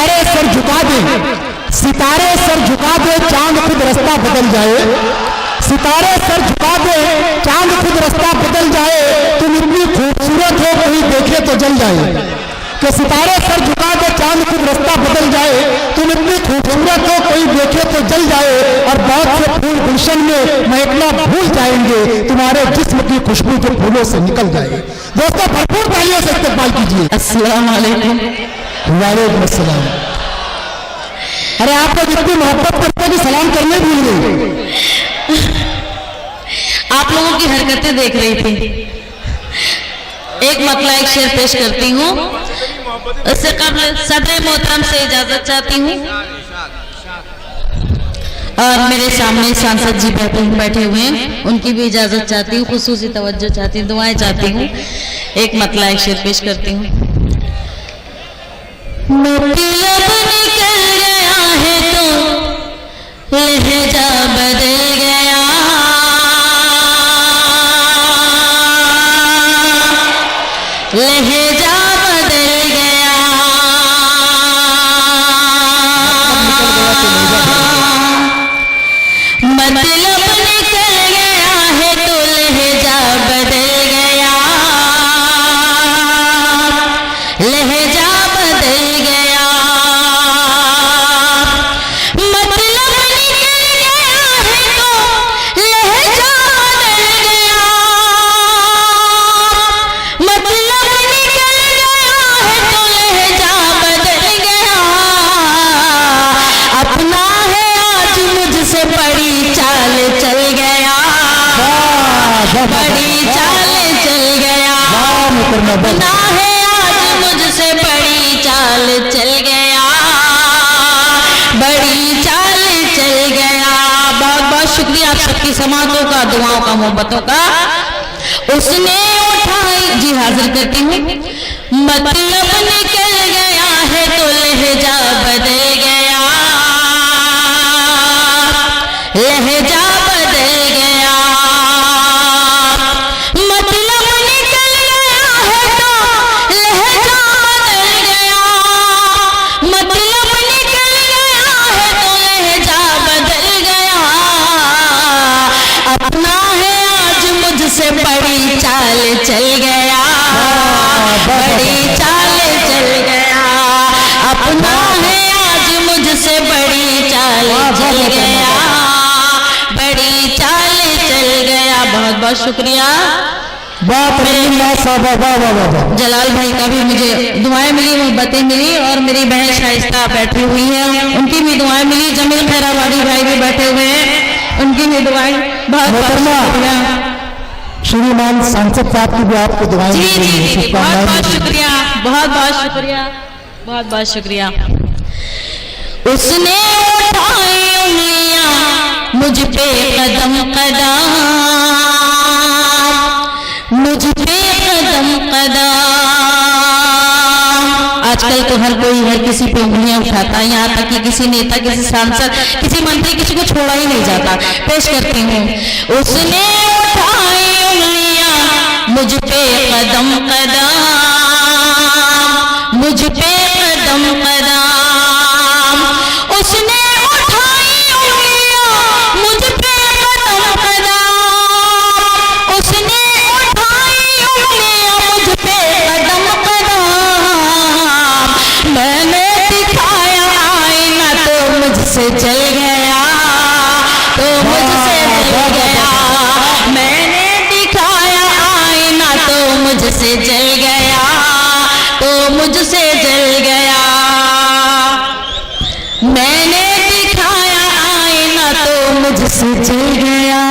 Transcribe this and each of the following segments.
सितारे सर झुका दे, सितारे सर झुका दे, चांद खुद रास्ता बदल जाए। सितारे सर झुका दे, चांद खुद रास्ता बदल जाए। तुम इतनी खूबसूरत हो कोई देखे तो जल जाए। कि सितारे सर झुका दे, चांद खुद रास्ता बदल जाए। तुम इतनी खूबसूरत हो कोई देखे तो जल जाए। और बहुत से फूल गुलशन में महकना भूल जाएंगे, तुम्हारे जिस्म की खुशबू जो फूलों से निकल जाए। दोस्तों भरपूर तालियों से इस्तेमाल कीजिए। अस्सलाम वालेकुम। वालेकुम अस्सलाम। अरे आपको जितनी मोहब्बत करते हैं कि सलाम करने भूल गए। आप लोगों की हरकतें देख रही थी। एक मतला एक शेर पेश करती हूँ, उससे कबल सदर मोहतरम से इजाजत चाहती हूँ। और मेरे सामने सांसद जी बैठे हुए हैं, उनकी भी इजाजत चाहती हूँ, खुसूसी तवज्जो चाहती हूँ, दुआएं चाहती हूँ। एक मतला एक शेर पेश करती हूँ। मतलब निकल गया है तो लहजा बदल गया, लहजा बदल गया। मतलब निकल गया है तो लहजा बदल गया, लहजा बदल गया। मतलब निकल गया है तो लहजा बदल गया, मतलब निकल गया है तो लहजा बदल गया। अपना है आज मुझसे बड़ी चाल चल गया, बड़ी चाल चल गया। अपना है आज मुझसे बड़ी चाल चल गया, बड़ी चाल चल गया। बहुत बहुत शुक्रिया आप सबकी समातों का, दुआओं का, मोहब्बतों का। उसने उठाई जी हाजिर करती हूँ। मतलब निकल गया है तो लहजा बदल गया, लहजा बदल गया। मतलब निकल गया है तो लहजा बदल गया, मतलब निकल गया है तो लहजा बदल गया। अपना है आज मुझसे बड़ी चाल चल गया, बड़ी चाल चल गया। अपना है आज मुझसे बड़ी चाल चल गया, बड़ी चाल चल गया। बहुत बहुत शुक्रिया। जलाल भाई का भी मुझे दुआएं मिली, मोहब्बतें मिली, और मेरी बहन शाइस्ता बैठी हुई है, उनकी भी दुआएं मिली। जमील खैराबादी भाई भी बैठे हुए हैं, उनकी भी दुआएं। बहुत बहुत शुक्रिया। श्रीमान सांसद साहब की भी आपको दुआएं। जी जी जी, बहुत बहुत शुक्रिया, बहुत बहुत शुक्रिया, बहुत बहुत शुक्रिया। उसने उठाई उंगलियां मुझ पे कदम कदम, मुझ पे कदम कदम। आजकल तो हर कोई हर किसी पे उंगलियां उठाता है, यहाँ तक कि किसी नेता, किसी सांसद, किसी मंत्री, किसी को छोड़ा ही नहीं जाता। पेश करती हूँ। उसने उठाई उंगलियां मुझ पे कदम कदम, मुझ पे कदम कदम। उसने उठाई उंगलियां मुझ पे कदम कदम, उसने उठाई उंगलियां मुझ पे कदम कदम। मैंने दिखाया आईना तो मुझसे चल गया, तो मुझसे चल गया। मैंने दिखाया आईना तो मुझसे जल गया, तो मुझसे जल गया। मैंने दिखाया आईना तो मुझसे जल गया।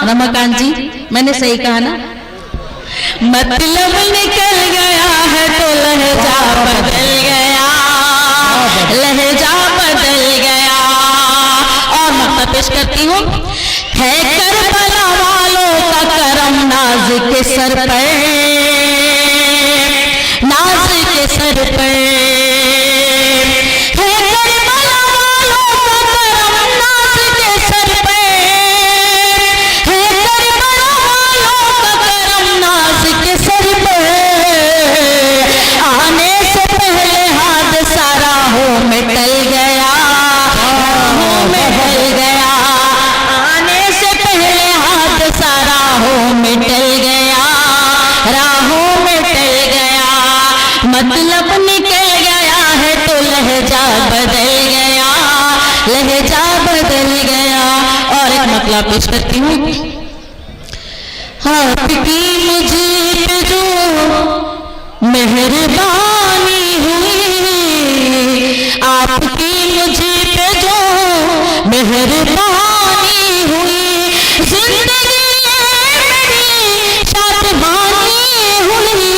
रमाकांत जी, मैंने सही कहा ना? मतलब निकल गया है तो लहजा बदल गया, लहजा बदल गया। और मतलब पेश करती हूँ। है करबला वालों का करम नाज के सर पर, नाज के सर पर। है करबला वालों का करम नाज के सर पर, है करबला वालों का करम नाज के सर पर। आने से पहले हादसा लहजा बदल गया, लहजा बदल गया। और एक मतलब पेश करती हूँ। आपकी मुझे पे जो मेहरबानी हुई, आपकी मुझे पे जो मेहरबानी हुई, जिंदगी मेरी शादमानी हुई,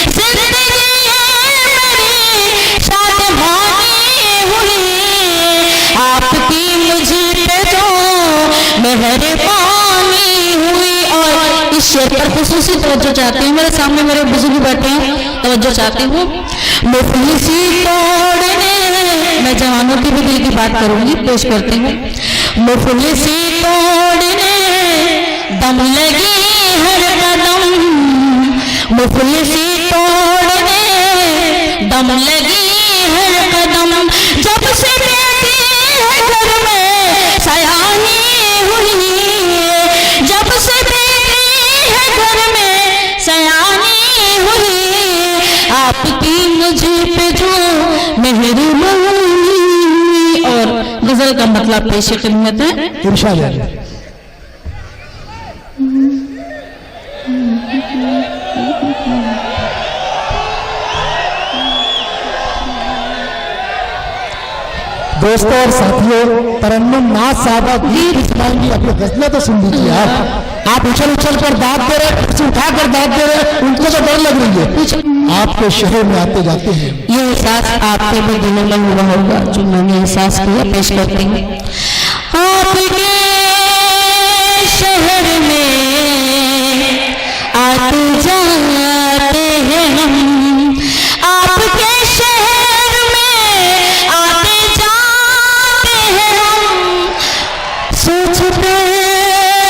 जिंदगी मेरी शादमानी हुई, आपकी मुझे पे जो मेहरबानी हुई। और इस शेर पर खुसूसी तवज्जो चाहती हूँ, मेरे सामने मेरे बुजुर्ग बैठे हैं, तवज्जो चाहती हूँ। मुफलिसी तोड़ने, मैं जवानों की भी दिल की बात करूंगी, पेश करती हूँ। मुफलिसी तोड़ने दम लगी हर कदम, मुफलिसी तोड़ने दम लगी हर कदम, जब से बेटी है घर में सयानी हुई, जब से बेटी है घर में सयानी हुई, आपकी मुझे पे जो मेहरबानी। और गजल का मतलब पेश खिदमत है। इंशाअल्लाह। दोस्तों और साथियों, तरन्नुम नाज साहबा गीत इस्माइली अपनी गजलें तो सुन लीजिए। आप उछल उछल कर दाद दे रहे, उठा कर दाद दे रहे, उनको तो डर लग रही है। आपके शहर में आते जाते हैं, ये एहसास आपके भी दिलों में हुआ होगा जो मैंने एहसास किया, पेश करती हूँ। आपके शहर में आते जाते हैं हम, आपके शहर में आते जाते हैं हम, सोचते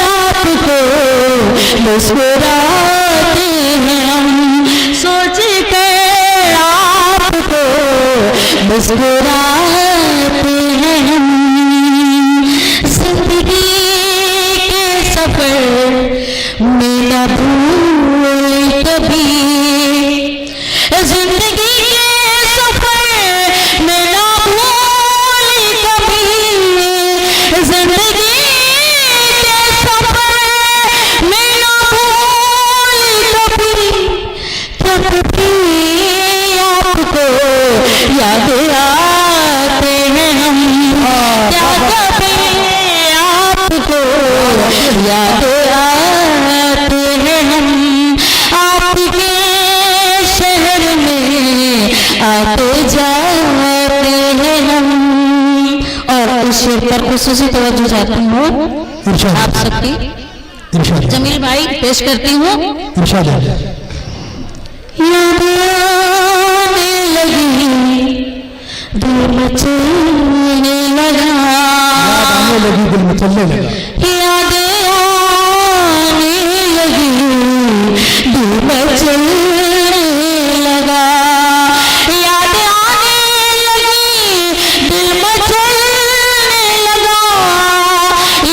आपको मुस्कुराते हैं हम, सोच कर आपको मुस्कुराते हैं हम। जिंदगी के सफर में न भूल कभी, जिंदगी के सफर में न भूल कभी, जिंदगी के सफर में न भूल कभी, कभी आपको याद आते हैं हम, क्या कभी आपको याद आते हैं हम, आपके शहर में आते जाते हैं हम। और इस शेर पर खुसूसी तवज्जो चाहती हूँ आप सबकी। इंशाअल्लाह। जमील भाई पेश करती हूँ। इंशाअल्लाह। याद आने लगी, दिल मचलने लगा, आने लगी, दिल मचलने लगा, याद आने लगी, दिल मचलने लगा, याद आने लगी, दिल मचलने लगा,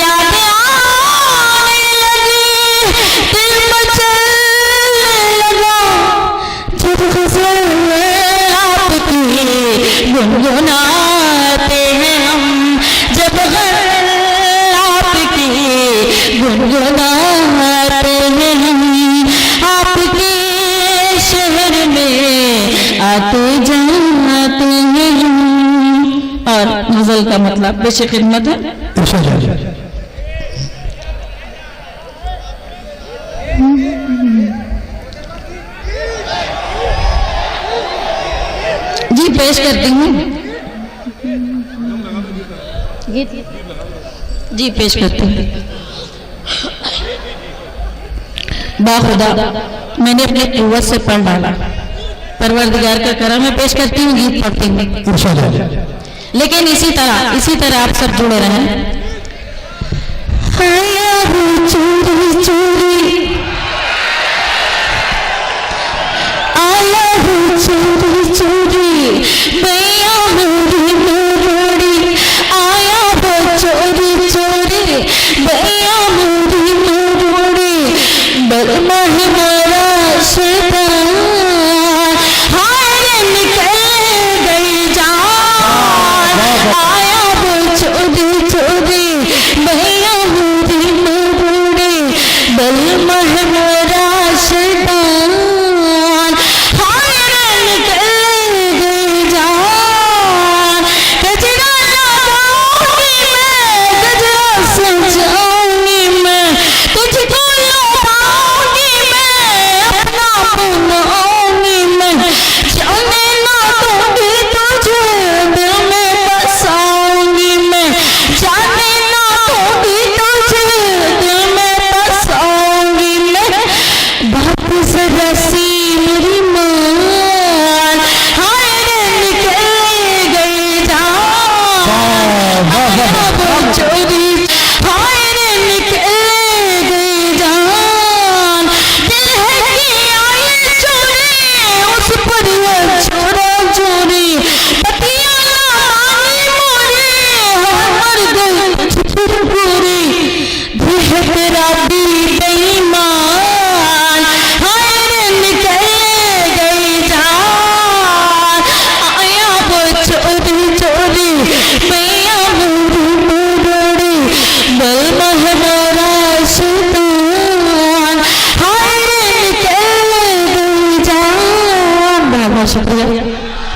याद आने लगी, दिल मचलने लगा, जब गजल आपकी गुनगुनाते हैं हम, जब गजल आपकी गुनगुनाते हैं हम, आपके शहर में आते जाते हैं हम। और गजल का मतलब पेश खिदमत है। इंशाअल्लाह। जी पेश करती हूँ। जी पेश करती हूँ। बाखुदा मैंने अपनी कुव्वत से पढ़ डाला, परवरदिगार का करम है, पेश करती हूँ, गीत पढ़ती हूँ। इंशाअल्लाह। लेकिन इसी तरह आप सब जुड़े रहें। चोरी चोरी आया हूँ चोरी